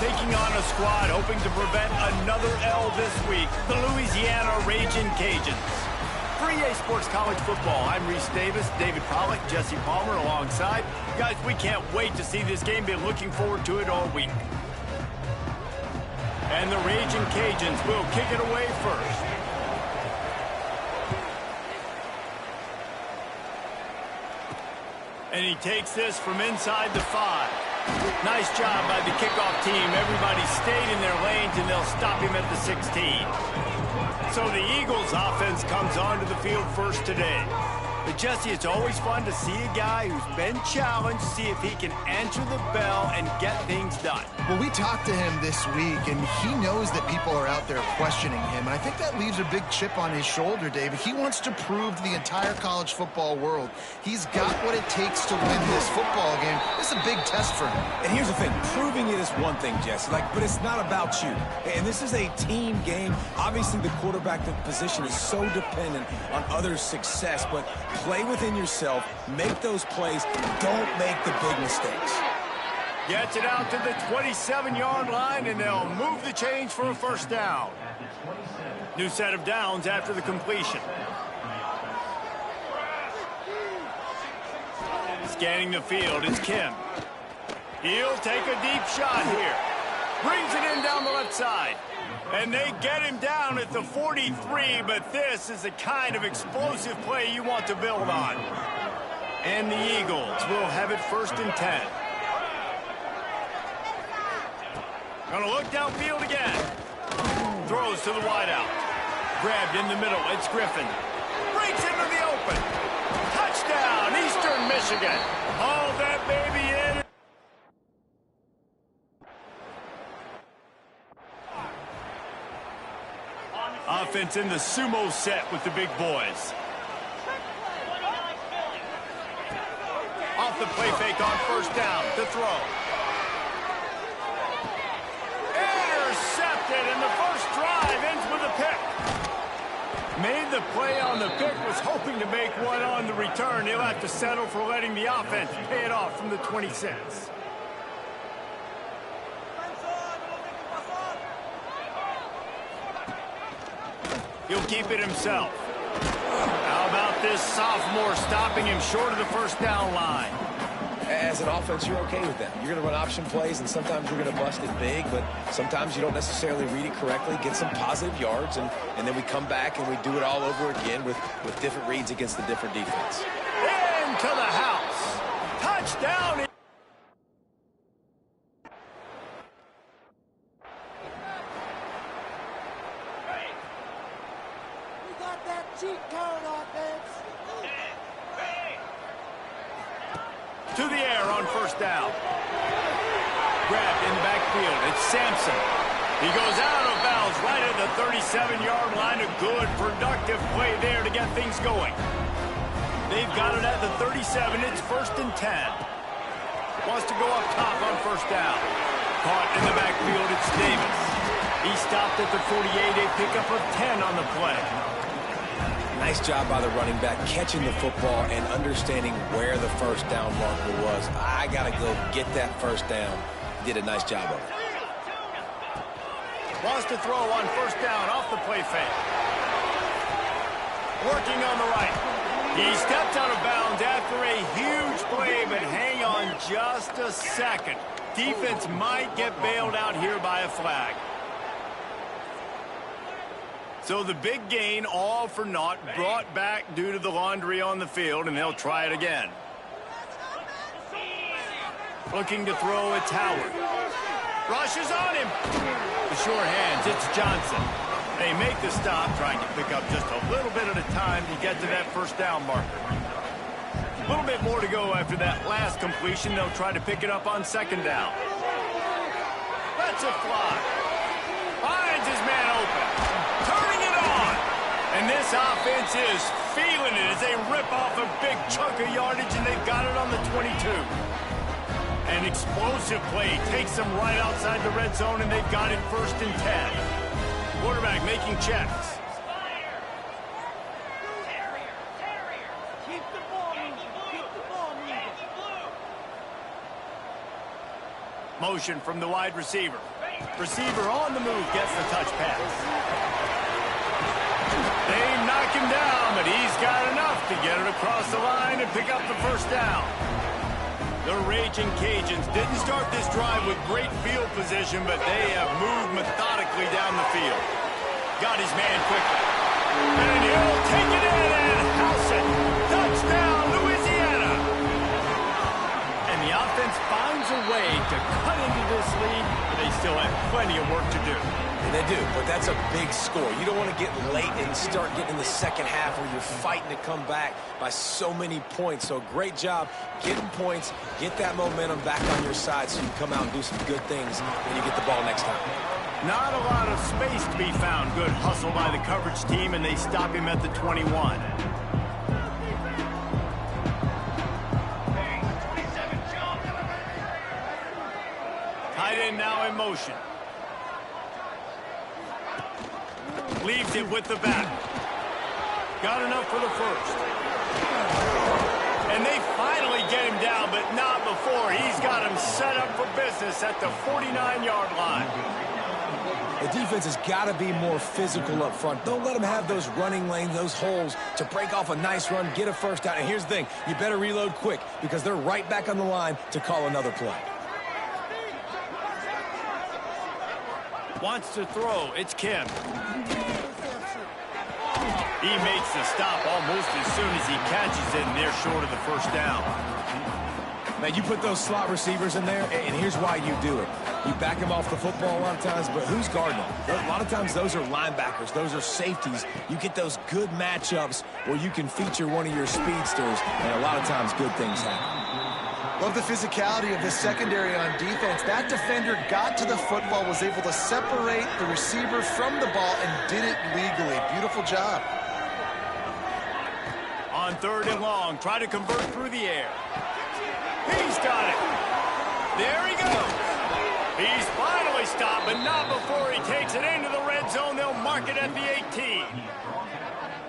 taking on a squad hoping to prevent another L this week, the Louisiana Ragin' Cajuns. For EA Sports College Football, I'm Reese Davis, David Pollack, Jesse Palmer alongside. Guys, we can't wait to see this game. Been looking forward to it all week. And the Ragin' Cajuns will kick it away first. And he takes this from inside the 5. Nice job by the kickoff team. Everybody stayed in their lanes, and they'll stop him at the 16. So the Eagles' offense comes onto the field first today. But, Jesse, it's always fun to see a guy who's been challenged, see if he can answer the bell and get things done. Well, we talked to him this week, and he knows that people are out there questioning him. And I think that leaves a big chip on his shoulder, David. He wants to prove to the entire college football world he's got what it takes to win this football game. This is a big test for him. And here's the thing. Proving it is one thing, Jesse, but it's not about you. And this is a team game. Obviously, the quarterback position is so dependent on others' success, but play within yourself, make those plays, don't make the big mistakes. Gets it out to the 27-yard line, and they'll move the chains for a first down. New set of downs after the completion. Scanning the field, it's Kim. He'll take a deep shot here. Brings it in down the left side. And they get him down at the 43, but this is the kind of explosive play you want to build on. And the Eagles will have it first and 10. Gonna look downfield again. Throws to the wideout. Grabbed in the middle, it's Griffin. Breaks into the open. Touchdown, Eastern Michigan. Haul that baby in. Offense in the sumo set with the big boys. Off the play fake on first down. The throw. Intercepted, and the first drive ends with a pick. Made the play on the pick, was hoping to make one on the return. He'll have to settle for letting the offense pay it off from the 26. He'll keep it himself. How about this sophomore stopping him short of the first down line? As an offense, you're okay with that. You're going to run option plays, and sometimes you're going to bust it big, but sometimes you don't necessarily read it correctly, get some positive yards, and then we come back and we do it all over again with different reads against the different defense. Into the house. Touchdown. To the air on first down. Grabbed in the backfield. It's Sampson. He goes out of bounds right at the 37-yard line. A good, productive play there to get things going. They've got it at the 37. It's first and 10. Wants to go up top on first down. Caught in the backfield. It's Davis. He stopped at the 48. A pickup of 10 on the play. Nice job by the running back, catching the football and understanding where the first down marker was. I got to go get that first down. He did a nice job of it. Wants to throw on first down off the play fake. Working on the right. He stepped out of bounds after a huge play, but hang on just a second. Defense might get bailed out here by a flag. So the big gain, all for naught, brought back due to the laundry on the field, and they'll try it again. Looking to throw, it's Howard. Rushes on him. The sure hands, it's Johnson. They make the stop, trying to pick up just a little bit at a time to get to that first down marker. A little bit more to go after that last completion. They'll try to pick it up on second down. That's a fly. Finds his man open. Turning it on. And this offense is feeling it as they rip off a big chunk of yardage, and they've got it on the 22. An explosive play takes them right outside the red zone, and they've got it first and 10. Quarterback making checks. Motion from the wide receiver. Receiver on the move gets the touch pass. They knock him down, but he's got enough to get it across the line and pick up the first down. The Raging Cajuns didn't start this drive with great field position, but they have moved methodically down the field. Got his man quickly. And he'll take it in and house it. Touchdown, Louisiana. And the offense finds a way to cut into this lead, but they still have plenty of work to do. And they do, but that's a big score. You don't want to get late and start getting in the second half where you're fighting to come back by so many points. So great job getting points, get that momentum back on your side so you can come out and do some good things when you get the ball next time. Not a lot of space to be found. Good hustle by the coverage team, and they stop him at the 21. Tight end now in motion. Leaves it with the back. Got enough for the first. And they finally get him down, but not before. He's got him set up for business at the 49-yard line. The defense has got to be more physical up front. Don't let them have those running lanes, those holes to break off a nice run, get a first down. And here's the thing, you better reload quick because they're right back on the line to call another play. Wants to throw. It's Kim. He makes the stop almost as soon as he catches it, and they're short of the first down. Now, you put those slot receivers in there, and here's why you do it. You back them off the football a lot of times, but who's guarding them? A lot of times those are linebackers. Those are safeties. You get those good matchups where you can feature one of your speedsters, and a lot of times good things happen. Love the physicality of the secondary on defense. That defender got to the football, was able to separate the receiver from the ball, and did it legally. Beautiful job. On 3rd and long, try to convert through the air. He's got it. There he goes. He's finally stopped, but not before he takes it into the red zone. They'll mark it at the 18.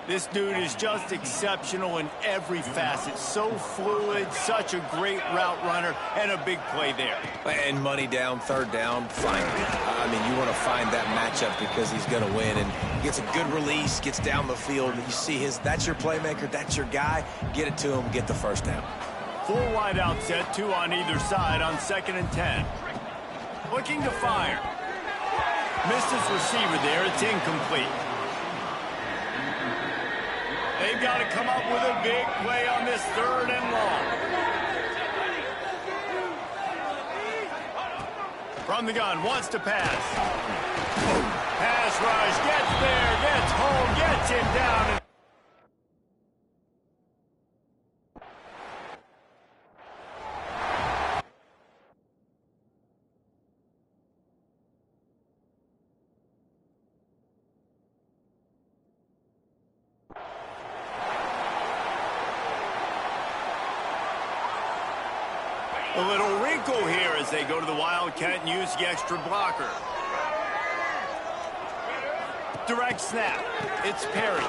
This dude is just exceptional in every facet. So fluid, such a great route runner, and a big play there. And money down, 3rd down, fine. I mean, you want to find that matchup because he's going to win. And gets a good release, gets down the field. You see that's your playmaker, that's your guy. Get it to him, get the first down. 4 wide out set, 2 on either side on 2nd and 10. Looking to fire. Missed his receiver there. It's incomplete. They've got to come up with a big play on this 3rd and long. From the gun, wants to pass. Pass rush, gets there, gets home, gets him down. A little wrinkle here as they go to the Wildcat and use the extra blocker. Direct snap. It's Perry.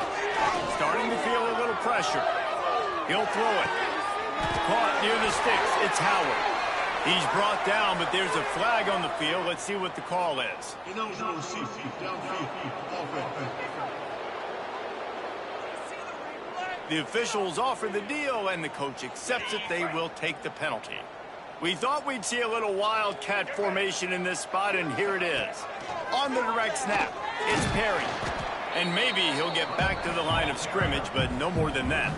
Starting to feel a little pressure. He'll throw it. Caught near the sticks. It's Howard. He's brought down, but there's a flag on the field. Let's see what the call is. The officials offer the deal, and the coach accepts it. They will take the penalty. We thought we'd see a little Wildcat formation in this spot, and here it is. On the direct snap, it's Perry. And maybe he'll get back to the line of scrimmage, but no more than that.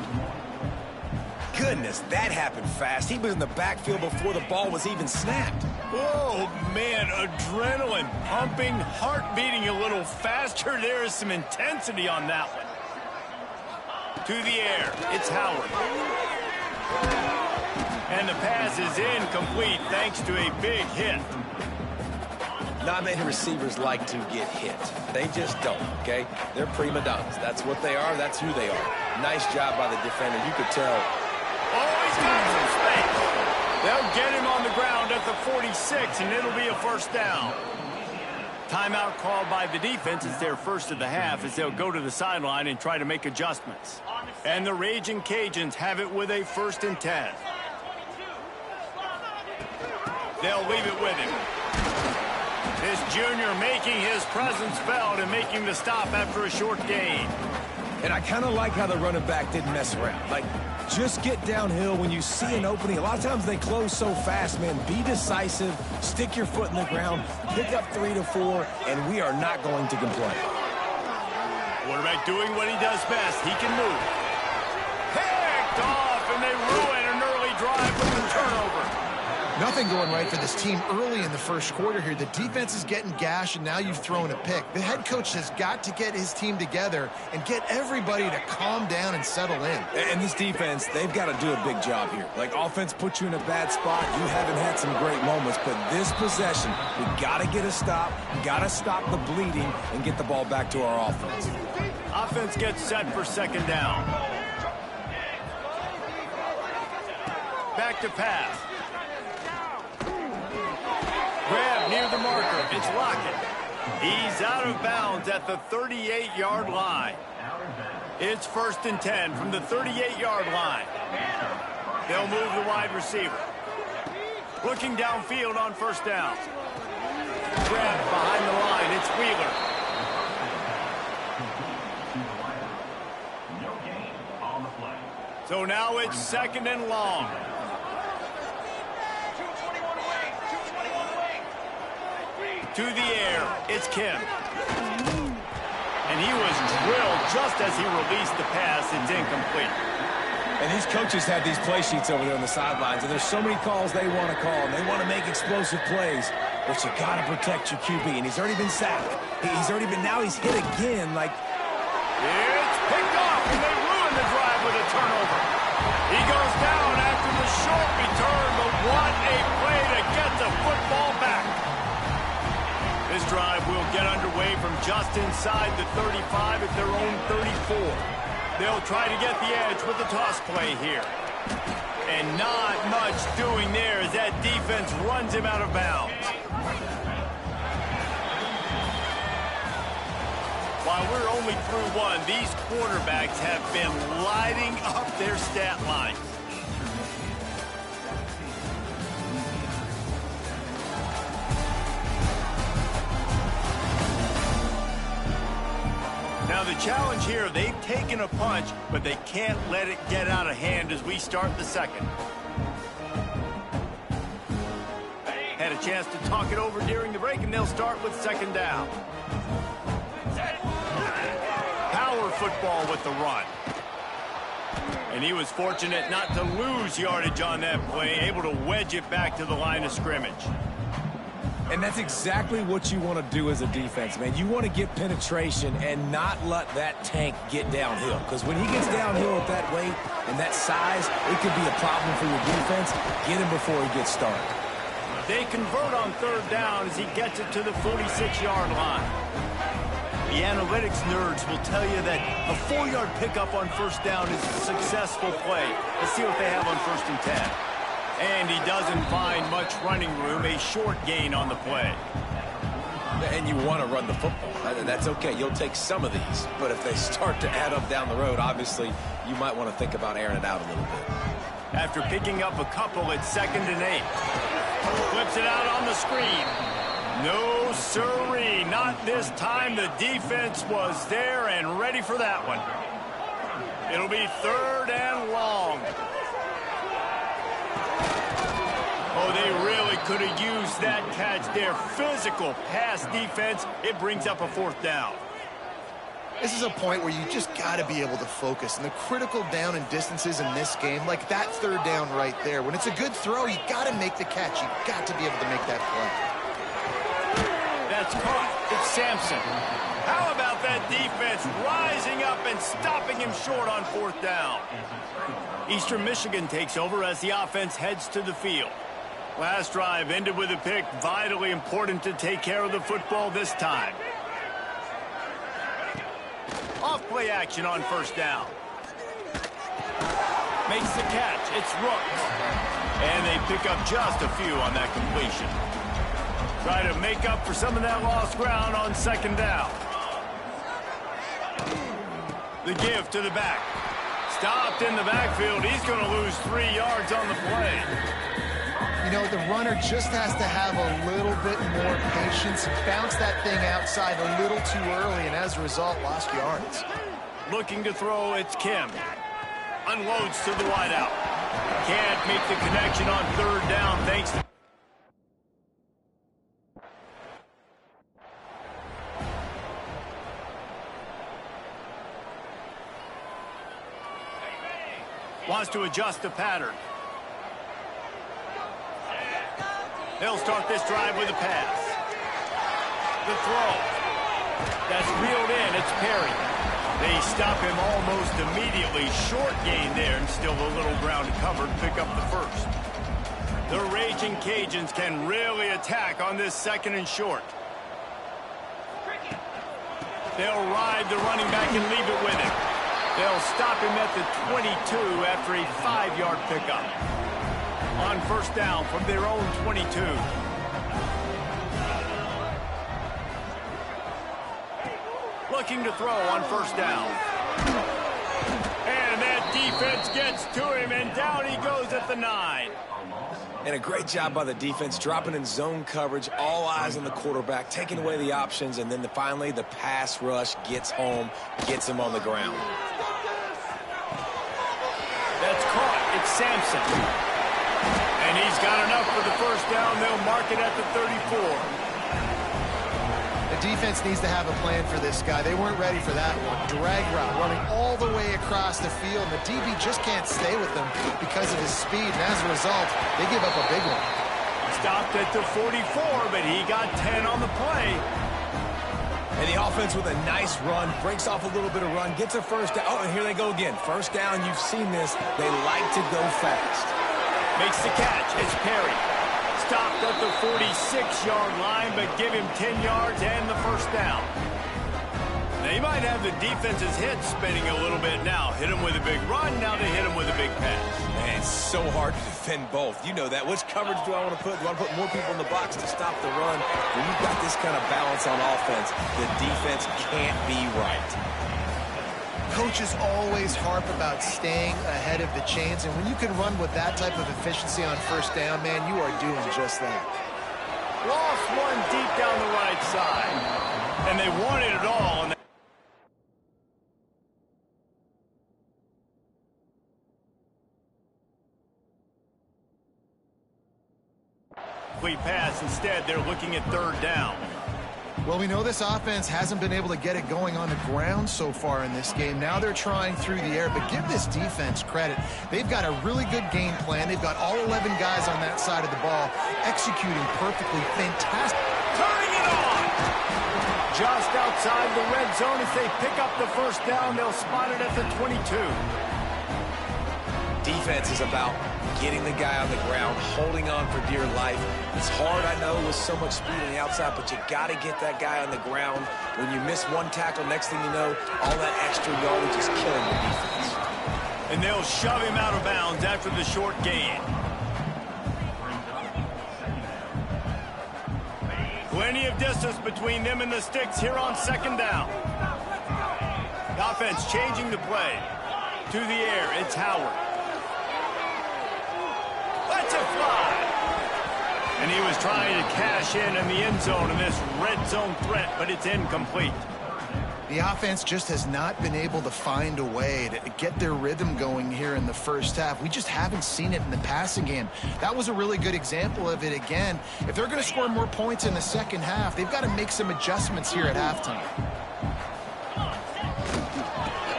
Goodness, that happened fast. He was in the backfield before the ball was even snapped. Oh, man, adrenaline pumping, heart beating a little faster. There is some intensity on that one. To the air, it's Howard. And the pass is incomplete thanks to a big hit. Not many receivers like to get hit. They just don't, okay? They're prima donnas. That's what they are. That's who they are. Nice job by the defender. You could tell. Oh, he's got some space. They'll get him on the ground at the 46, and it'll be a first down. Timeout called by the defense. It's their first of the half as they'll go to the sideline and try to make adjustments. And the Raging Cajuns have it with a 1st and 10. They'll leave it with him. This junior making his presence felt and making the stop after a short gain. And I kind of like how the running back didn't mess around. Like, just get downhill when you see an opening. A lot of times they close so fast, man. Be decisive, stick your foot in the ground, pick up 3 to 4, and we are not going to complain. Quarterback doing what he does best. He can move. Picked off, and they ruin an early drive with the turnover. Nothing going right for this team early in the first quarter here. The defense is getting gashed, and now you've thrown a pick. The head coach has got to get his team together and get everybody to calm down and settle in. And this defense, they've got to do a big job here. Like, offense puts you in a bad spot. You haven't had some great moments, but this possession, we got to get a stop, got to stop the bleeding, and get the ball back to our offense. Offense gets set for second down. Back to pass. Grab near the marker. It's Lockett. He's out of bounds at the 38-yard line. It's 1st and 10 from the 38-yard line. They'll move the wide receiver. Looking downfield on first down. Grab behind the line. It's Wheeler. So now it's 2nd and long. To the air, it's Kim. And he was drilled just as he released the pass. It's incomplete. And these coaches have these play sheets over there on the sidelines, and there's so many calls they want to call, and they want to make explosive plays, but you got to protect your QB, and he's already been sacked. Now he's hit again, like... It's picked off, and they ruin the drive with a turnover. He goes down after the short return, but what a play to get the football back. This drive will get underway from just inside the 35 at their own 34. They'll try to get the edge with the toss play here. And not much doing there as that defense runs him out of bounds. While we're only through one, these quarterbacks have been lighting up their stat lines. Now the challenge here, they've taken a punch, but they can't let it get out of hand as we start the second. Had a chance to talk it over during the break, and they'll start with second down. Power football with the run. And he was fortunate not to lose yardage on that play, able to wedge it back to the line of scrimmage. And that's exactly what you want to do as a defense, man. You want to get penetration and not let that tank get downhill. Because when he gets downhill at that weight and that size, it could be a problem for your defense. Get him before he gets started. They convert on third down as he gets it to the 46-yard line. The analytics nerds will tell you that a 4-yard pickup on first down is a successful play. Let's see what they have on 1st and 10. And he doesn't find much running room, a short gain on the play. And you want to run the football. That's okay. You'll take some of these. But if they start to add up down the road, obviously, you might want to think about airing it out a little bit. After picking up a couple, it's 2nd and 8. Flips it out on the screen. No siree, not this time. The defense was there and ready for that one. It'll be 3rd and long. Oh, they really could have used that catch there. Physical pass defense. It brings up a 4th down. This is a point where you just got to be able to focus. And the critical down and distances in this game, like that 3rd down right there, when it's a good throw, you got to make the catch. You got to be able to make that play. That's caught. It's Sampson. How about that defense rising up and stopping him short on 4th down? Eastern Michigan takes over as the offense heads to the field. Last drive ended with a pick. Vitally important to take care of the football this time. Off play action on 1st down. Makes the catch. It's Rooks. And they pick up just a few on that completion. Try to make up for some of that lost ground on 2nd down. The give to the back. Stopped in the backfield. He's going to lose 3 yards on the play. You know, the runner just has to have a little bit more patience, bounce that thing outside a little too early, and as a result, lost yards. Looking to throw, it's Kim. Unloads to the wideout. Can't make the connection on third down thanks to... Wants to adjust the pattern. They'll start this drive with a pass. The throw. That's reeled in. It's Perry. They stop him almost immediately. Short gain there, and still a little ground covered. Pick up the first. The Raging Cajuns can really attack on this second and short. They'll ride the running back and leave it with him. They'll stop him at the 22 after a 5-yard pickup. On first down from their own 22. Looking to throw on first down. And that defense gets to him, and down he goes at the 9. And a great job by the defense, dropping in zone coverage, all eyes on the quarterback, taking away the options, and then finally the pass rush gets home, gets him on the ground. That's caught. It's Sampson. And he's got enough for the first down. They'll mark it at the 34. The defense needs to have a plan for this guy. They weren't ready for that one. Drag route running all the way across the field. And the DB just can't stay with them because of his speed. And as a result, they give up a big one. Stopped at the 44, but he got 10 on the play. And the offense with a nice run, breaks off a little bit of run, gets a first down. Oh, and here they go again. First down, you've seen this. They like to go fast. Makes the catch. It's Perry. Stopped at the 46-yard line, but give him 10 yards and the first down. They might have the defense's head spinning a little bit now. Hit him with a big run, now they hit him with a big pass. Man, it's so hard to defend both. You know that. Which coverage do I want to put? Do I want to put more people in the box to stop the run? When you've got this kind of balance on offense, the defense can't be right. Coaches always harp about staying ahead of the chains, and when you can run with that type of efficiency on first down, man, you are doing just that. Lost one deep down the right side, and they wanted it all. And pass. Instead, they're looking at third down. Well, we know this offense hasn't been able to get it going on the ground so far in this game. Now they're trying through the air, but give this defense credit. They've got a really good game plan. They've got all 11 guys on that side of the ball executing perfectly. Fantastic. Turning it on! Just outside the red zone as they pick up the first down. They'll spot it at the 22. Defense is about getting the guy on the ground, holding on for dear life. It's hard, I know, with so much speed on the outside, but you got to get that guy on the ground. When you miss one tackle, next thing you know, all that extra yardage is killing the defense. And they'll shove him out of bounds after the short gain. Plenty of distance between them and the sticks here on second down. The offense changing the play. To the air, it's Howard. Let's it fly. And he was trying to cash in the end zone in this red zone threat, but it's incomplete. The offense just has not been able to find a way to get their rhythm going here in the first half. We just haven't seen it in the passing game. That was a really good example of it again. If they're going to score more points in the second half, they've got to make some adjustments here at halftime.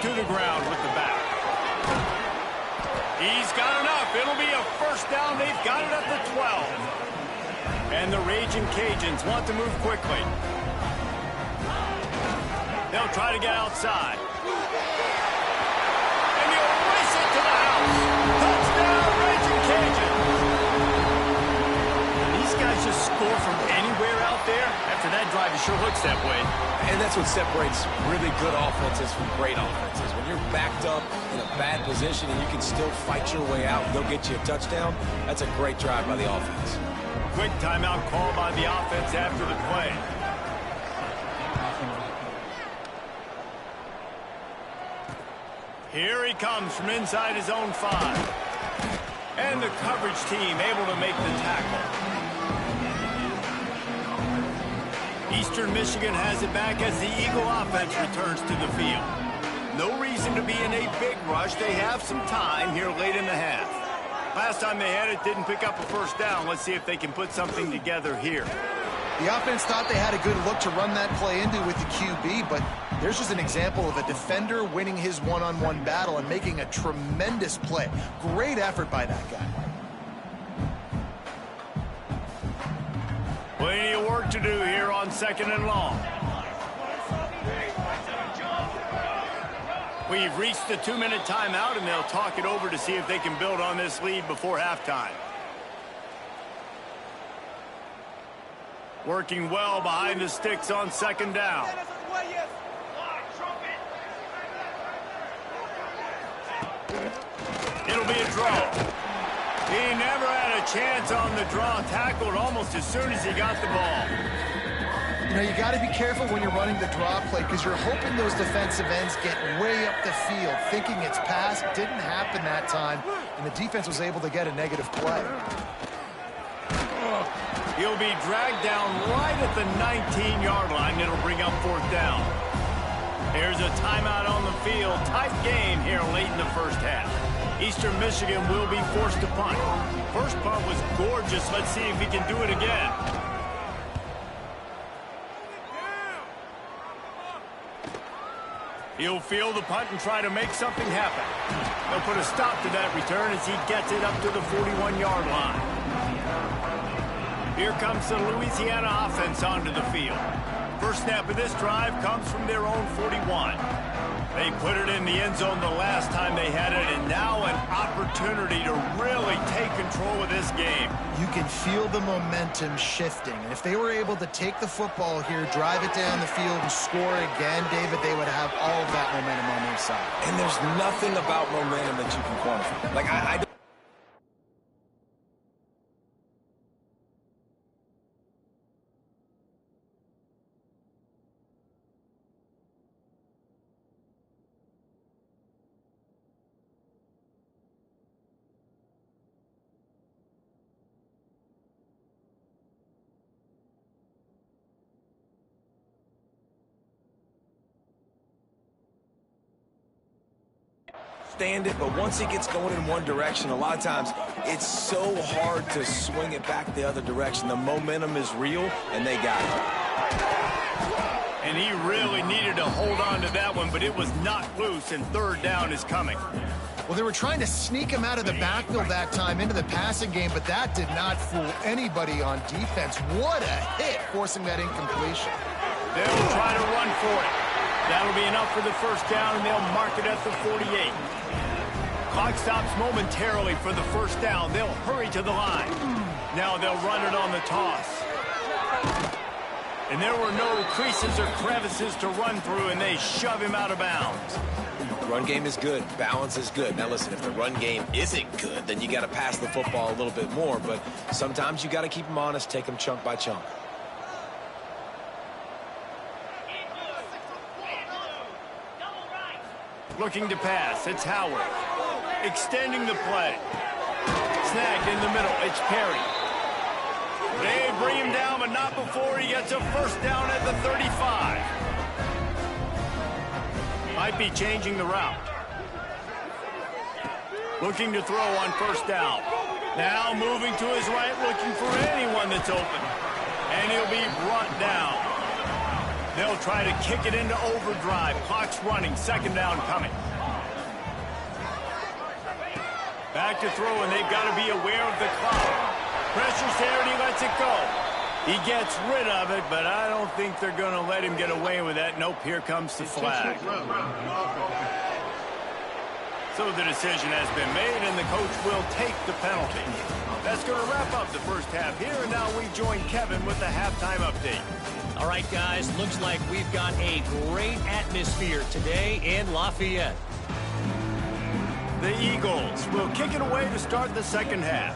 To the ground with the back. He's got enough. It'll be a first down. They've got it at the 12. And the Raging Cajuns want to move quickly. They'll try to get outside. And he'll race it to the house. Touchdown, Raging Cajuns. These guys just score from anywhere out there. After that drive, it sure looks that way. And that's what separates really good offenses from great offenses. When you're backed up in a bad position and you can still fight your way out and they'll get you a touchdown, that's a great drive by the offense. Quick timeout call by the offense after the play. Here he comes from inside his own 5. And the coverage team able to make the tackle. Eastern Michigan has it back as the Eagle offense returns to the field. No reason to be in a big rush. They have some time here late in the half. Last time they had it, didn't pick up a first down. Let's see if they can put something together here. The offense thought they had a good look to run that play into with the QB, but there's just an example of a defender winning his one-on-one battle and making a tremendous play. Great effort by that guy. Plenty of work to do here on 2nd and long. We've reached the 2-minute timeout, and they'll talk it over to see if they can build on this lead before halftime. Working well behind the sticks on 2nd down. It'll be a draw. He never had a chance on the draw. Tackled almost as soon as he got the ball. You know, you got to be careful when you're running the draw play because you're hoping those defensive ends get way up the field, thinking it's passed. Didn't happen that time, and the defense was able to get a negative play. He'll be dragged down right at the 19-yard line. It'll bring up 4th down. Here's a timeout on the field. Tight game here late in the first half. Eastern Michigan will be forced to punt. First punt was gorgeous. Let's see if he can do it again. He'll field the punt and try to make something happen. They'll put a stop to that return as he gets it up to the 41-yard line. Here comes the Louisiana offense onto the field. First snap of this drive comes from their own 41. They put it in the end zone the last time they had it, and now an opportunity to really take control of this game. You can feel the momentum shifting, and if they were able to take the football here, drive it down the field, and score again, David, they would have all of that momentum on their side. And there's nothing about momentum that you can quantify. Like, I don't. Stand it, but once it gets going in one direction, a lot of times it's so hard to swing it back the other direction. The momentum is real, and they got it. And he really needed to hold on to that one, but it was knocked loose, and 3rd down is coming. Well, they were trying to sneak him out of the backfield that time into the passing game, but that did not fool anybody on defense. What a hit, forcing that incompletion. They'll try to run for it. That'll be enough for the first down, and they'll mark it at the 48. Clock stops momentarily for the first down. They'll hurry to the line. Now they'll run it on the toss. And there were no creases or crevices to run through, and they shove him out of bounds. Run game is good. Balance is good. Now, listen, if the run game isn't good, then you got to pass the football a little bit more. But sometimes you got to keep them honest, take them chunk by chunk. Looking to pass. It's Howard. Extending the play. Snagged in the middle. It's Perry. They bring him down, but not before he gets a first down at the 35. Might be changing the route. Looking to throw on first down. Now moving to his right, looking for anyone that's open. And he'll be brought down. They'll try to kick it into overdrive. Clock's running. 2nd down coming. Back to throw, and they've got to be aware of the clock. Pressure's there, and he lets it go. He gets rid of it, but I don't think they're going to let him get away with that. Nope, here comes the flag. So the decision has been made, and the coach will take the penalty. That's going to wrap up the first half here, and now we join Kevin with the halftime update. All right, guys, looks like we've got a great atmosphere today in Lafayette. The Eagles will kick it away to start the second half.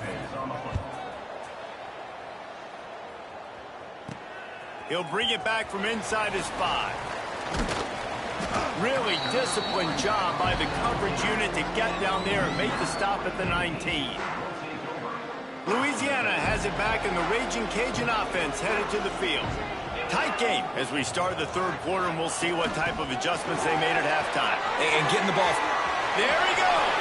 He'll bring it back from inside his 5. Really disciplined job by the coverage unit to get down there and make the stop at the 19. Louisiana has it back, and the Raging Cajun offense headed to the field. Tight game as we start the third quarter, and we'll see what type of adjustments they made at halftime. And getting the ball. There he goes.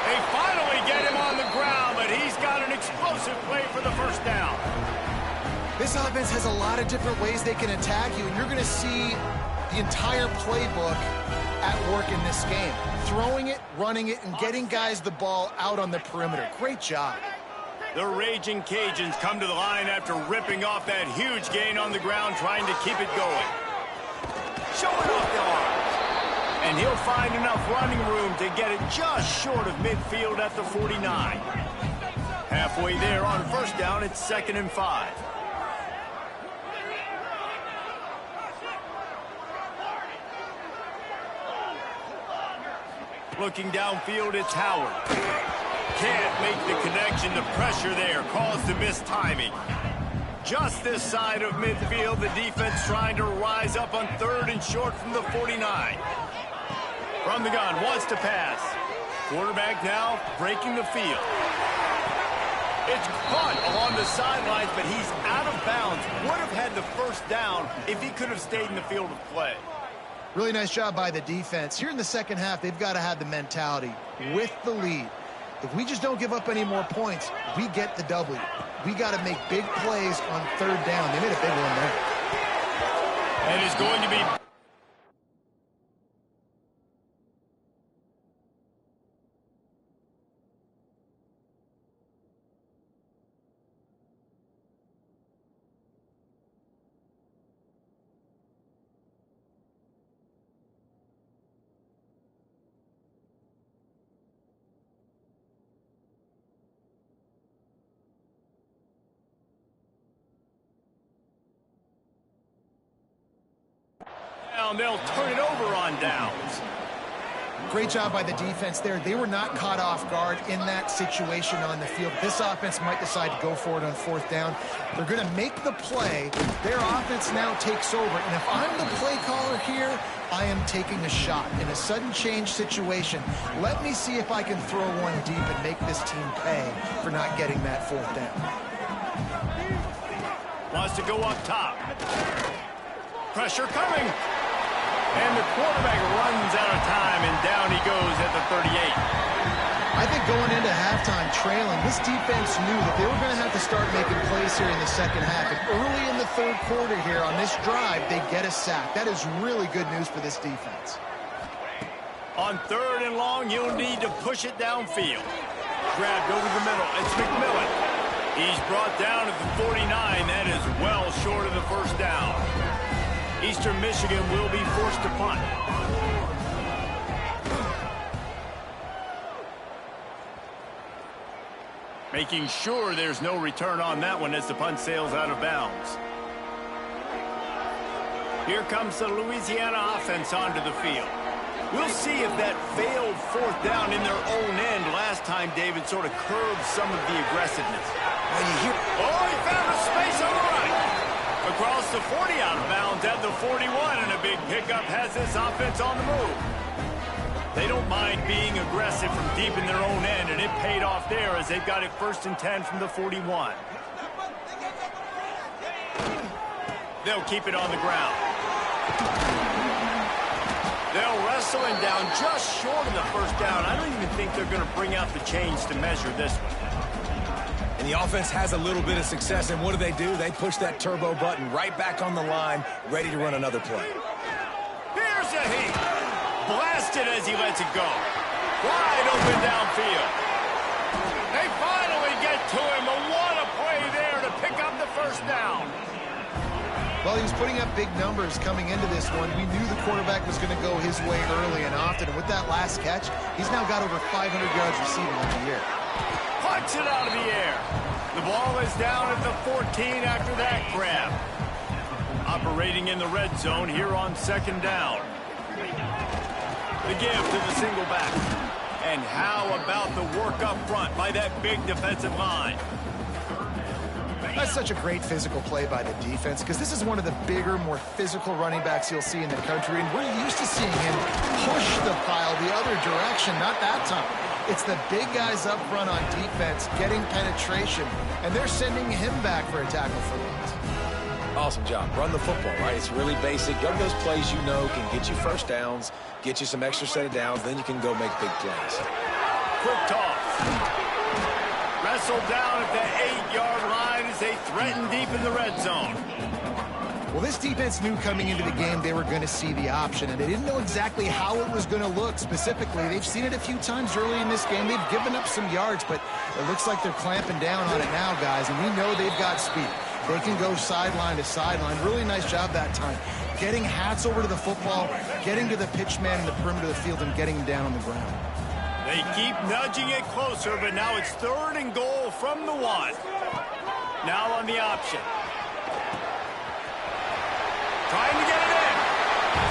They finally get him on the ground, but he's got an explosive play for the first down. This offense has a lot of different ways they can attack you, and you're going to see the entire playbook at work in this game. Throwing it, running it, and getting guys the ball out on the perimeter. Great job. The Raging Cajuns come to the line after ripping off that huge gain on the ground, trying to keep it going. Showing off the arm. And he'll find enough running room to get it just short of midfield at the 49. Halfway there on first down, it's 2nd and 5. Looking downfield, it's Howard. Can't make the connection. The pressure there caused the missed timing. Just this side of midfield, the defense trying to rise up on 3rd and short from the 49. From the gun, wants to pass. Quarterback now breaking the field. It's caught along the sidelines, but he's out of bounds. Would have had the first down if he could have stayed in the field of play. Really nice job by the defense. Here in the second half, they've got to have the mentality with the lead. If we just don't give up any more points, we get the W. We got to make big plays on 3rd down. They made a big one there. And it's going to be... They'll turn it over on downs. Great job by the defense there. They were not caught off guard in that situation on the field. This offense might decide to go for it on 4th down. They're going to make the play. Their offense now takes over. And if I'm the play caller here, I am taking a shot in a sudden change situation. Let me see if I can throw one deep and make this team pay for not getting that 4th down. Wants to go up top. Pressure coming. And the quarterback runs out of time, and down he goes at the 38. I think going into halftime trailing, this defense knew that they were going to have to start making plays here in the second half. And early in the third quarter here on this drive, they get a sack. That is really good news for this defense. On 3rd and long, you'll need to push it downfield. Grabbed over the middle. It's McMillan. He's brought down at the 49. That is well short of the first down. Eastern Michigan will be forced to punt. Making sure there's no return on that one as the punt sails out of bounds. Here comes the Louisiana offense onto the field. We'll see if that failed 4th down in their own end last time, David, sort of curbed some of the aggressiveness. Oh, he found a space on the right. Across the 40, out of bounds at the 41, and a big pickup has this offense on the move. They don't mind being aggressive from deep in their own end, and it paid off there as they've got it 1st and 10 from the 41. They'll keep it on the ground. They'll wrestle him down just short of the first down. I don't even think they're going to bring out the chains to measure this one. And the offense has a little bit of success, and what do? They push that turbo button right back on the line, ready to run another play. Here's a heat. Blasted as he lets it go. Wide open downfield. They finally get to him. A what a play there to pick up the first down. Well, he was putting up big numbers coming into this one. We knew the quarterback was going to go his way early and often. And with that last catch, he's now got over 500 yards receiving in the year. Punts it out of the air. The ball is down at the 14 after that grab. Operating in the red zone here on 2nd down. The give to the single back. And how about the work up front by that big defensive line? That's such a great physical play by the defense because this is one of the bigger, more physical running backs you'll see in the country, and we're used to seeing him push the pile the other direction. Not that time. It's the big guys up front on defense getting penetration, and they're sending him back for a tackle for loss. Awesome job. Run the football, right? It's really basic. Go to those plays you know can get you first downs, get you some extra set of downs, then you can go make big plays. Quick toss. Wrestled down at the 8-yard line as they threaten deep in the red zone. Well, this defense knew coming into the game they were going to see the option, and they didn't know exactly how it was going to look specifically. They've seen it a few times early in this game. They've given up some yards, but it looks like they're clamping down on it now, guys, and we know they've got speed. They can go sideline to sideline. Really nice job that time. Getting Hats over to the football, getting to the pitch man in the perimeter of the field, and getting him down on the ground. They keep nudging it closer, but now it's 3rd and goal from the 1. Now on the option. Trying to get it in.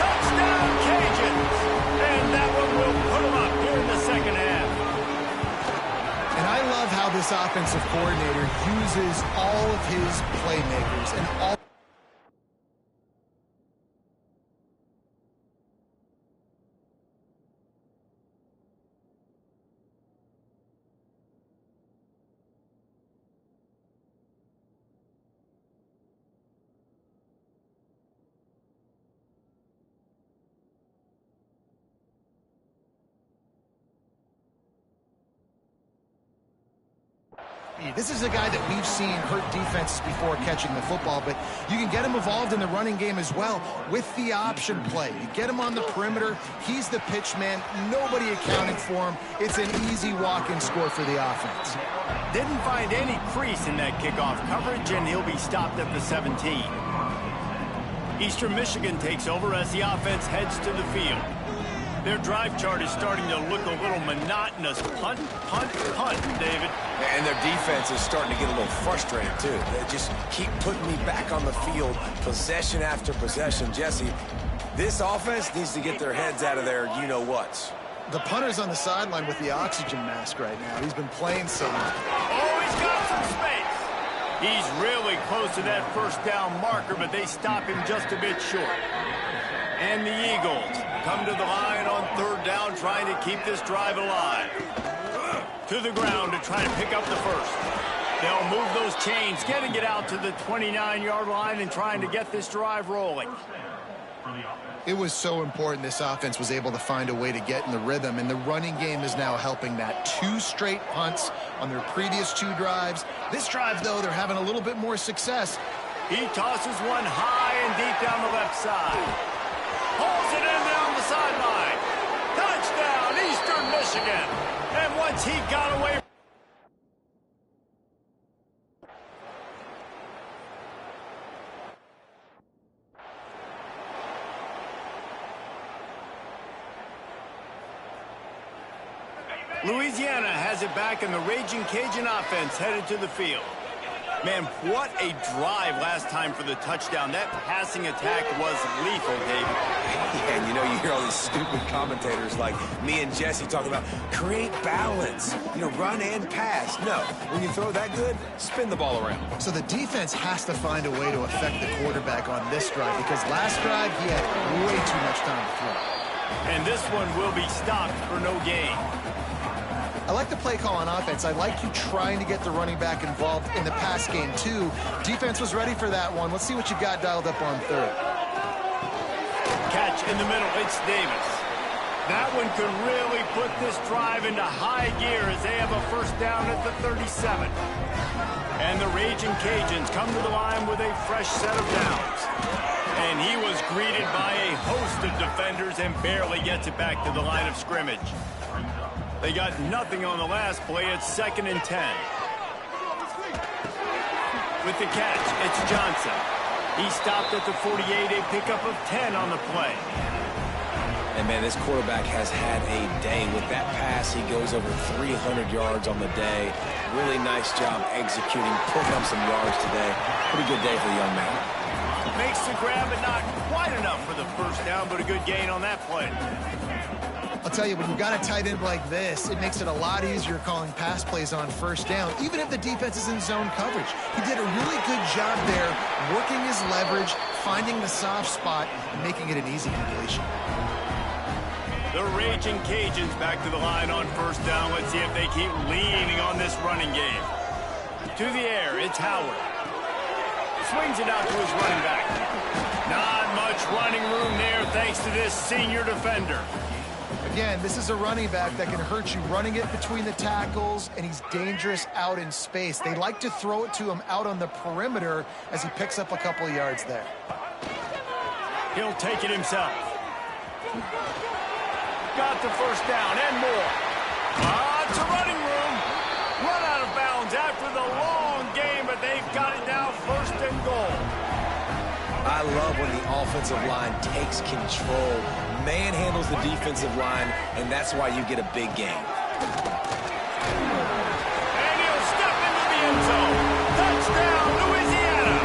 Touchdown, Cajuns. And that one will put them up here in the second half. And I love how this offensive coordinator uses all of his playmakers and all. This is a guy that we've seen hurt defenses before catching the football, but you can get him involved in the running game as well with the option play. You get him on the perimeter. He's the pitch man. Nobody accounting for him. It's an easy walk-in score for the offense. Didn't find any crease in that kickoff coverage, and he'll be stopped at the 17. Eastern Michigan takes over as the offense heads to the field. Their drive chart is starting to look a little monotonous. Punt, punt, punt, David. And their defense is starting to get a little frustrated, too. They just keep putting me back on the field, possession after possession. Jesse, this offense needs to get their heads out of their you-know-whats. The punter's on the sideline with the oxygen mask right now. He's been playing so much. Oh, he's got some space. He's really close to that first down marker, but they stop him just a bit short. And the Eagles come to the line on 3rd down, trying to keep this drive alive. To the ground to try to pick up the first. They'll move those chains, getting it out to the 29-yard line and trying to get this drive rolling. It was so important this offense was able to find a way to get in the rhythm, and the running game is now helping that. 2 straight punts on their previous 2 drives. This drive, though, they're having a little bit more success. He tosses one high and deep down the left side. Pulls it in down the sideline. Touchdown, Eastern Michigan. And once he got away. Louisiana has it back, and the Raging Cajun offense headed to the field. Man, what a drive last time for the touchdown. That passing attack was lethal, David. Yeah, and you know, you hear all these stupid commentators like me and Jesse talking about create balance, you know, run and pass. No, when you throw that good, spin the ball around. So the defense has to find a way to affect the quarterback on this drive, because last drive he had way too much time to throw. And this one will be stopped for no gain. I like the play call on offense. I like you trying to get the running back involved in the pass game, too. Defense was ready for that one. Let's see what you got dialed up on 3rd. Catch in the middle. It's Davis. That one could really put this drive into high gear as they have a first down at the 37. And the Raging Cajuns come to the line with a fresh set of downs. And he was greeted by a host of defenders and barely gets it back to the line of scrimmage. They got nothing on the last play. It's 2nd and 10. With the catch, it's Johnson. He stopped at the 48, a pickup of 10 on the play. And, man, this quarterback has had a day. With that pass, he goes over 300 yards on the day. Really nice job executing, putting up some yards today. Pretty good day for the young man. Makes the grab, but not quite enough for the first down, but a good gain on that play. I'll tell you, when you've got a tight end like this, it makes it a lot easier calling pass plays on first down, even if the defense is in zone coverage. He did a really good job there, working his leverage, finding the soft spot, and making it an easy completion. The Raging Cajuns back to the line on first down. Let's see if they keep leaning on this running game. To the air, it's Howard. Swings it out to his running back. Not much running room there thanks to this senior defender. Again, this is a running back that can hurt you running it between the tackles, and he's dangerous out in space. They like to throw it to him out on the perimeter as he picks up a couple of yards there. He'll take it himself. Got the first down and more. Lots of running room. Run out of bounds after the long game, but they've got it now first and goal. I love when the offensive line takes control, manhandles the defensive line, and that's why you get a big game. And he'll step into the end zone. Touchdown, Louisiana.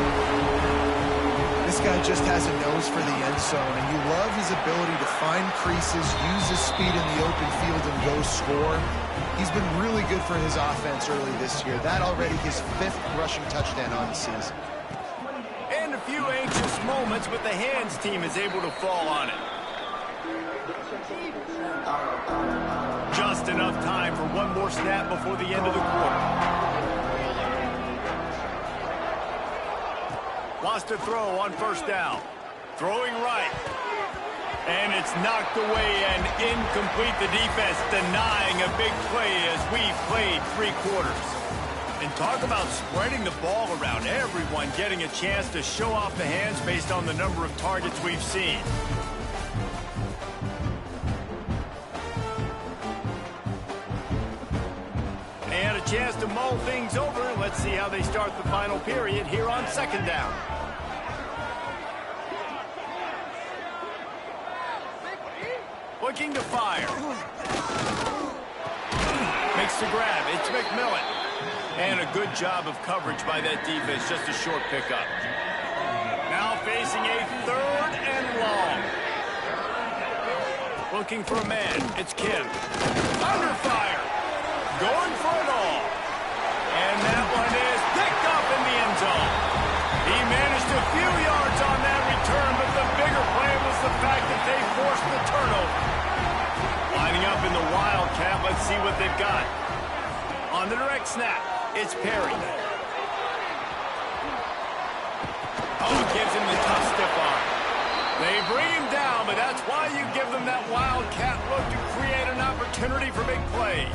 This guy just has a nose for the end zone, and you love his ability to find creases, use his speed in the open field, and go score. He's been really good for his offense early this year. That already his 5th rushing touchdown on the season. And a few anxious moments, but the hands team is able to fall on it. Just enough time for one more snap before the end of the quarter. Lost a throw on first down. Throwing right. And it's knocked away and incomplete. The defense denying a big play as we've played 3 quarters. And talk about spreading the ball around. Everyone getting a chance to show off the hands based on the number of targets we've seen. And a chance to mull things over. Let's see how they start the final period here on second down. Looking to fire. Makes the grab. It's McMillan. And a good job of coverage by that defense. Just a short pickup. Now facing a 3rd and long. Looking for a man. It's Kim. Under fire. Going for it all. And that one is picked up in the end zone. He managed a few yards on that return, but the bigger play was the fact that they forced the turnover. Lining up in the Wildcat, let's see what they've got. On the direct snap, it's Perry. Oh, gives him the tough stiff arm. They bring him down, but that's why you give them that Wildcat look to create an opportunity for big plays.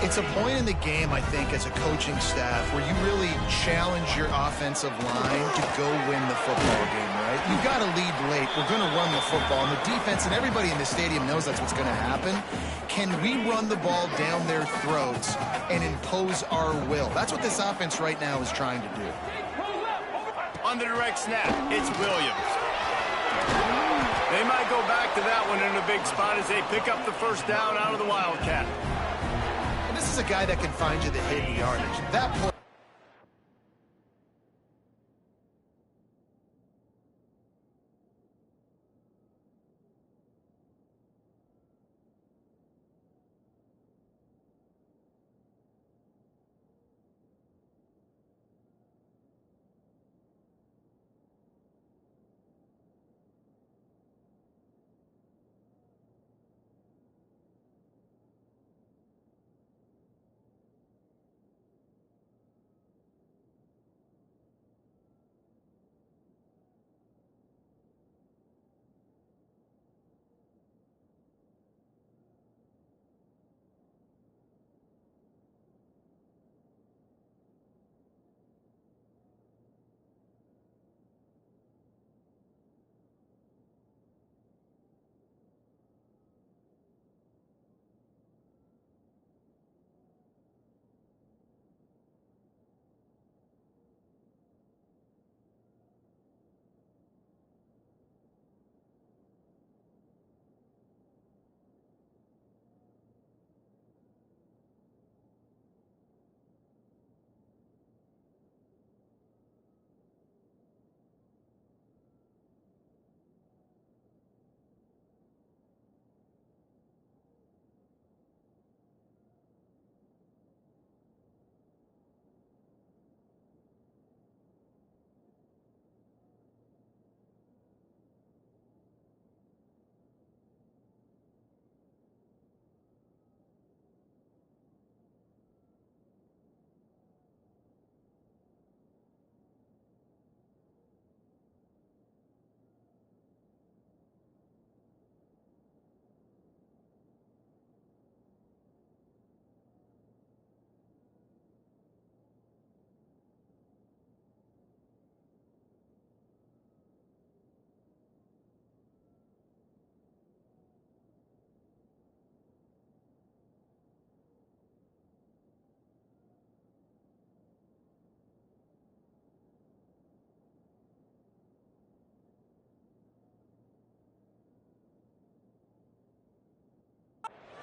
It's a point in the game, I think, as a coaching staff where you really challenge your offensive line to go win the football game, right? You've got to lead late. We're going to run the football, and the defense and everybody in the stadium knows that's what's going to happen. Can we run the ball down their throats and impose our will? That's what this offense right now is trying to do. On the direct snap, it's Williams. They might go back to that one in a big spot as they pick up the first down out of the Wildcat. This is a guy that can find you the hidden yardage. That play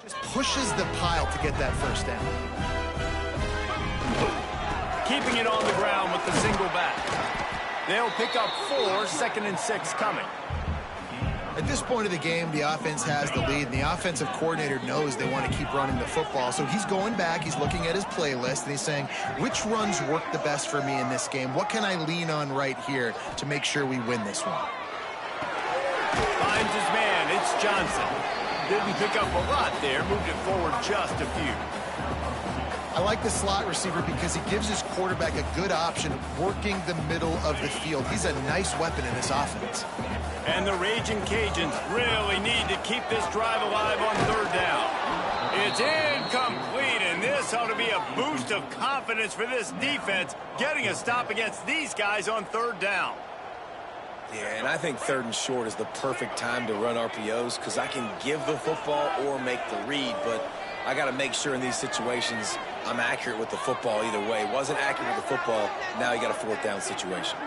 Just pushes the pile to get that first down. Keeping it on the ground with the single back. They'll pick up 4, 2nd and 6 coming. At this point of the game, the offense has the lead, and the offensive coordinator knows they want to keep running the football. So he's going back, he's looking at his playlist, and he's saying, which runs work the best for me in this game? What can I lean on right here to make sure we win this one? Finds his man, it's Johnson. Didn't pick up a lot there, moved it forward just a few. I like the slot receiver because he gives his quarterback a good option working the middle of the field. He's a nice weapon in this offense. And the Raging Cajuns really need to keep this drive alive on 3rd down. It's incomplete, and this ought to be a boost of confidence for this defense, getting a stop against these guys on 3rd down. Yeah, and I think 3rd and short is the perfect time to run RPOs because I can give the football or make the read, but I got to make sure in these situations I'm accurate with the football either way. Wasn't accurate with the football, now you got a 4th down situation.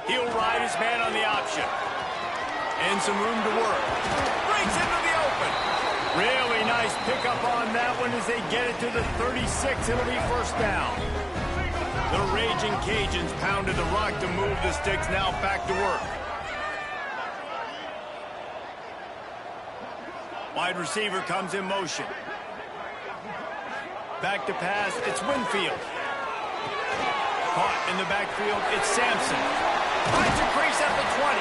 He'll ride his man on the option. And some room to work. Breaks into the open. Really nice pickup on that one as they get it to the 36. It'll be 1st down. The Raging Cajuns pounded the rock to move the sticks. Now back to work. Wide receiver comes in motion. Back to pass. It's Winfield. Caught in the backfield. It's Sampson. Finds a crease at the 20.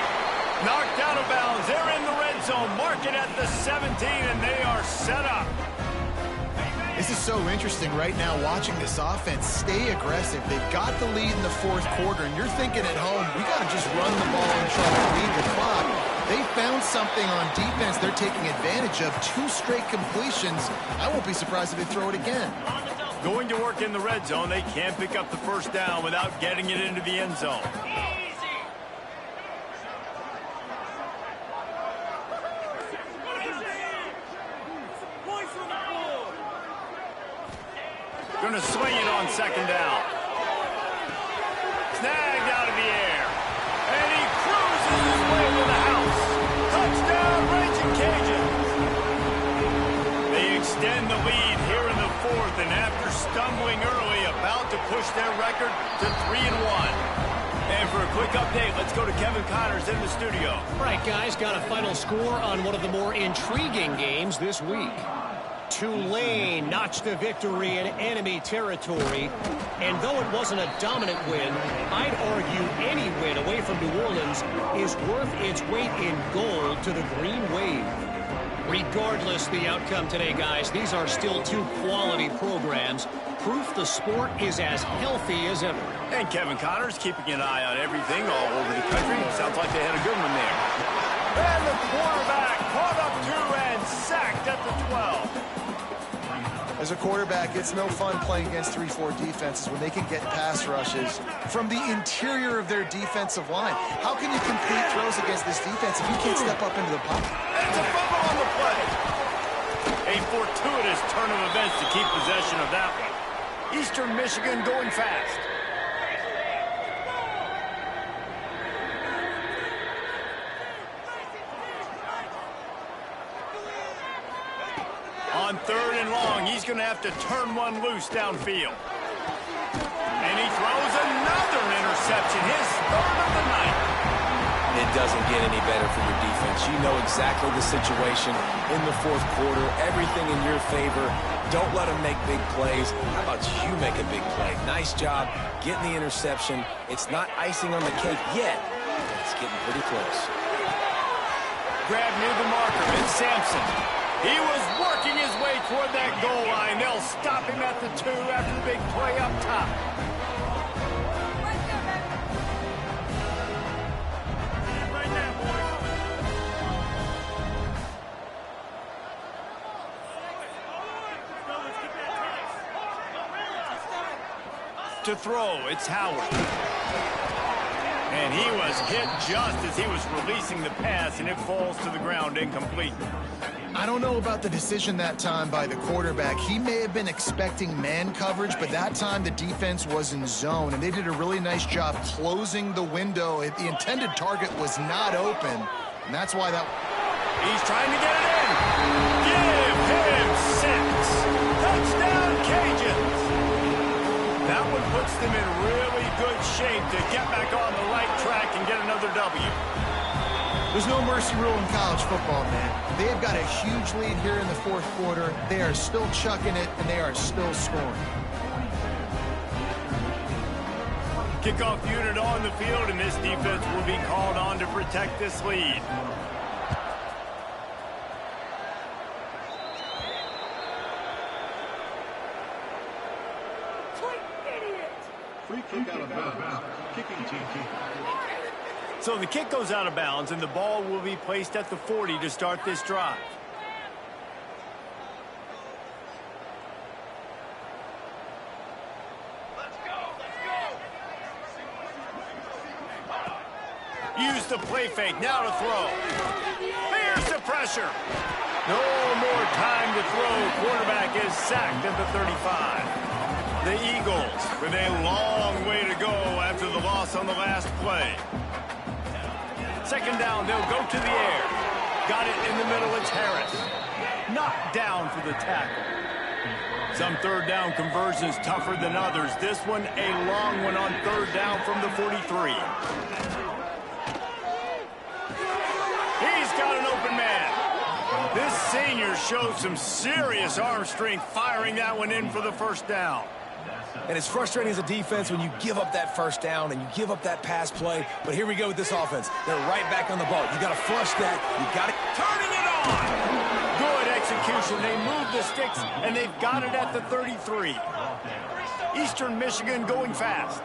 Knocked out of bounds. They're in the red zone. Mark it at the 17, and they are set up. This is so interesting right now watching this offense stay aggressive. They've got the lead in the 4th quarter, and you're thinking at home, we got to just run the ball and try to lead the clock. They found something on defense they're taking advantage of. 2 straight completions. I won't be surprised if they throw it again. Going to work in the red zone. They can't pick up the 1st down without getting it into the end zone. Going to swing it on 2nd down. Snagged out of the air. And he cruises his way to the house. Touchdown, Raging Cajuns. They extend the lead here in the 4th, and after stumbling early, about to push their record to 3-1. And for a quick update, let's go to Kevin Connors in the studio. All right, guys, got a final score on one of the more intriguing games this week. Tulane notched a victory in enemy territory, and though it wasn't a dominant win, I'd argue any win away from New Orleans is worth its weight in gold to the Green Wave. Regardless the outcome today, guys, these are still 2 quality programs. Proof the sport is as healthy as ever. And Kevin Connors keeping an eye on everything all over the country. Sounds like they had a good one there. And the quarterback caught up 2 and sacked at the 12. As a quarterback, it's no fun playing against 3-4 defenses when they can get pass rushes from the interior of their defensive line. How can you complete throws against this defense if you can't step up into the pocket? And it's a fumble on the play. A fortuitous turn of events to keep possession of that one. Eastern Michigan going fast. On 3rd and long, he's going to have to turn one loose downfield. And he throws another interception, his 3rd of the night. It doesn't get any better for your defense. You know exactly the situation in the 4th quarter, everything in your favor. Don't let them make big plays. How about you make a big play? Nice job getting the interception. It's not icing on the cake yet, but it's getting pretty close. Grab near the marker, it's Sampson. He was working his way toward that goal line. They'll stop him at the 2 after the big play up top. To throw, it's Howard. And he was hit just as he was releasing the pass, and it falls to the ground incomplete. I don't know about the decision that time by the quarterback. He may have been expecting man coverage, but that time the defense was in zone, and they did a really nice job closing the window. The intended target was not open, and that's why that... He's trying to get it in. Give him 6. Touchdown, Cajuns. That one puts them in really good shape to get back on the right track and get another W. There's no mercy rule in college football, man. They've got a huge lead here in the fourth quarter. They are still chucking it, and they are still scoring. Kickoff unit on the field, and this defense will be called on to protect this lead. Free kick out of bounds. Kicking team. So the kick goes out of bounds, and the ball will be placed at the 40 to start this drive. Use the play fake, now to throw. Here's the pressure. No more time to throw. Quarterback is sacked at the 35. The Eagles with a long way to go after the loss on the last play. Second down, they'll go to the air. Got it in the middle, it's Harris. Knocked down for the tackle. Some third down conversions tougher than others. This one, a long one on third down from the 43. He's got an open man. This senior shows some serious arm strength firing that one in for the first down. And it's frustrating as a defense when you give up that first down and you give up that pass play. But here we go with this offense. They're right back on the ball. You got to flush that. You got to turning it on. Good execution. They move the sticks, and they've got it at the 33. Eastern Michigan going fast.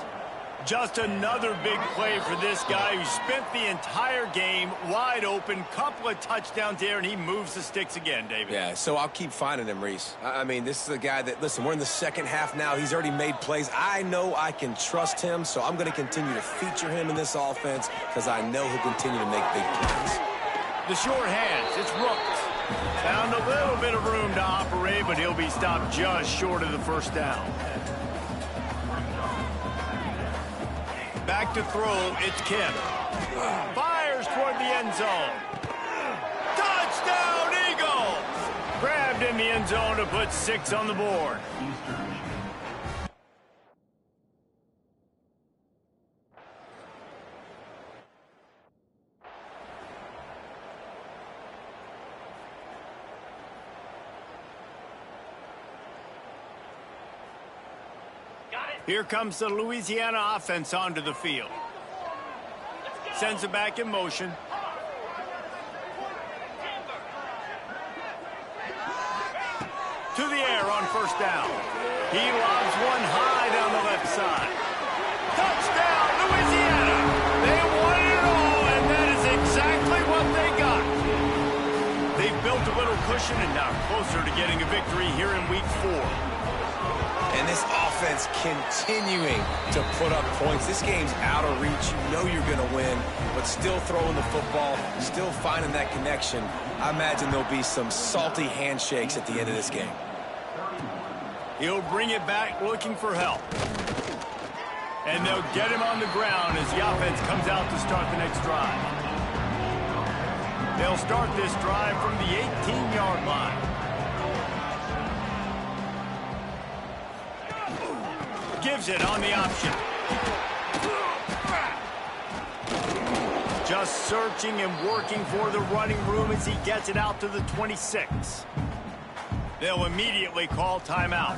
Just another big play for this guy who spent the entire game wide open. Couple of touchdowns there, and he moves the sticks again, David. Yeah, so I'll keep finding him, Reese. I mean, this is a guy that, listen, we're in the second half now. He's already made plays. I know I can trust him, so I'm going to continue to feature him in this offense because I know he'll continue to make big plays. The short hands, it's Rooks. Found a little bit of room to operate, but he'll be stopped just short of the first down. Back to throw, it's Kim. Fires toward the end zone. Touchdown, Eagles! Grabbed in the end zone to put 6 on the board. Here comes the Louisiana offense onto the field. Sends it back in motion. To the air on first down. He lobs one high down the left side. Touchdown, Louisiana! They won it all, and that is exactly what they got. They've built a little cushion and now closer to getting a victory here in week 4. And this offense continuing to put up points. This game's out of reach. You know you're going to win, but still throwing the football, still finding that connection. I imagine there'll be some salty handshakes at the end of this game. He'll bring it back looking for help. And they'll get him on the ground as the offense comes out to start the next drive. They'll start this drive from the 18-yard line. Gives it on the option. Just searching and working for the running room as he gets it out to the 26. They'll immediately call timeout.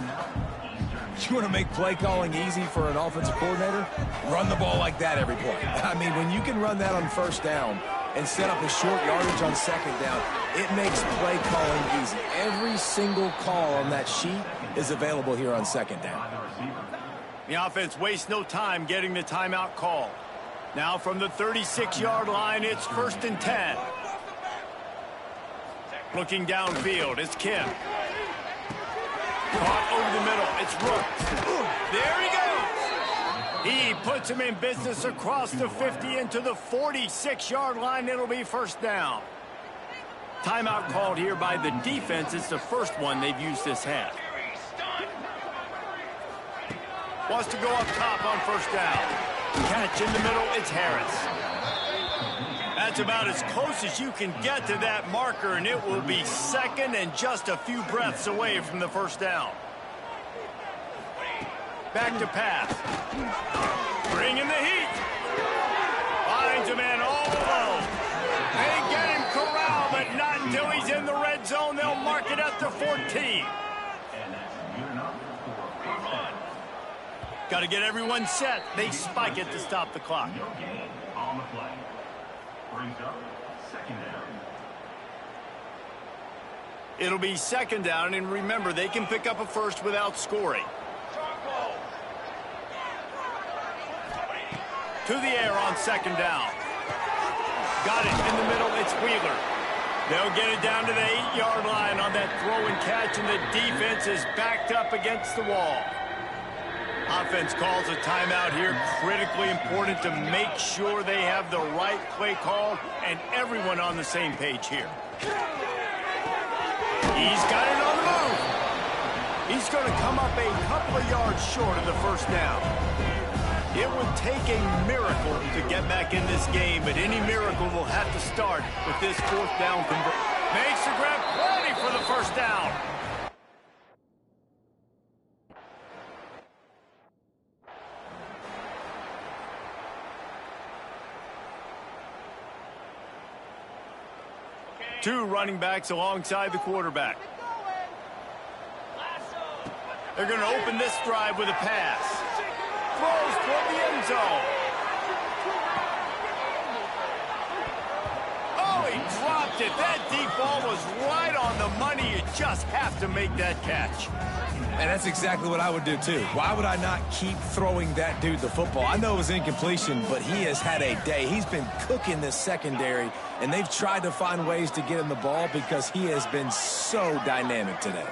You want to make play calling easy for an offensive coordinator? Run the ball like that every play. I mean, when you can run that on first down and set up a short yardage on second down, it makes play calling easy. Every single call on that sheet is available here on second down. The offense wastes no time getting the timeout call. Now from the 36-yard line, it's 1st and 10. Looking downfield, it's Kim. Caught over the middle, it's Rooks. There he goes. He puts him in business across the 50 into the 46-yard line. It'll be first down. Timeout called here by the defense. It's the first one they've used this half. Wants to go up top on first down. Catch in the middle, it's Harris. That's about as close as you can get to that marker, and it will be second and just a few breaths away from the first down. Back to pass. Bringing the heat. Finds a man all alone. They get him corralled, but not until he's in the red zone. They'll mark it at the 14. Got to get everyone set. They spike it to stop the clock. On the play. Brings up second down. It'll be second down, and remember, they can pick up a first without scoring. To the air on second down. Got it in the middle. It's Wheeler. They'll get it down to the 8-yard line on that throw and catch, and the defense is backed up against the wall. Offense calls a timeout here. Critically important to make sure they have the right play call and everyone on the same page here. He's got it on the move. He's going to come up a couple of yards short of the first down. It would take a miracle to get back in this game, but any miracle will have to start with this fourth down conversion. Makes the grab, plenty for the first down. Two running backs alongside the quarterback. They're going to open this drive with a pass. Throws toward the end zone. Oh, he dropped it. That deep ball was right on the money. You just have to make that catch. And that's exactly what I would do, too. Why would I not keep throwing that dude the football? I know it was incompletion, but he has had a day. He's been cooking this secondary, and they've tried to find ways to get him the ball because he has been so dynamic today.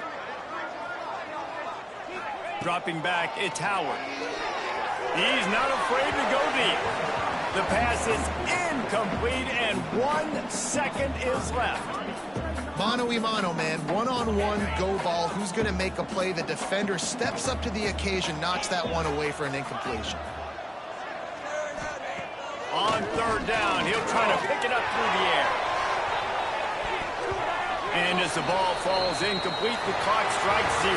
Dropping back, it's Howard. He's not afraid to go deep. The pass is incomplete, and 1 second is left. Mano-a-mano, man. One-on-one go ball. Who's going to make a play? The defender steps up to the occasion, knocks that one away for an incompletion. On third down, he'll try to pick it up through the air. And as the ball falls incomplete, the clock strikes 0.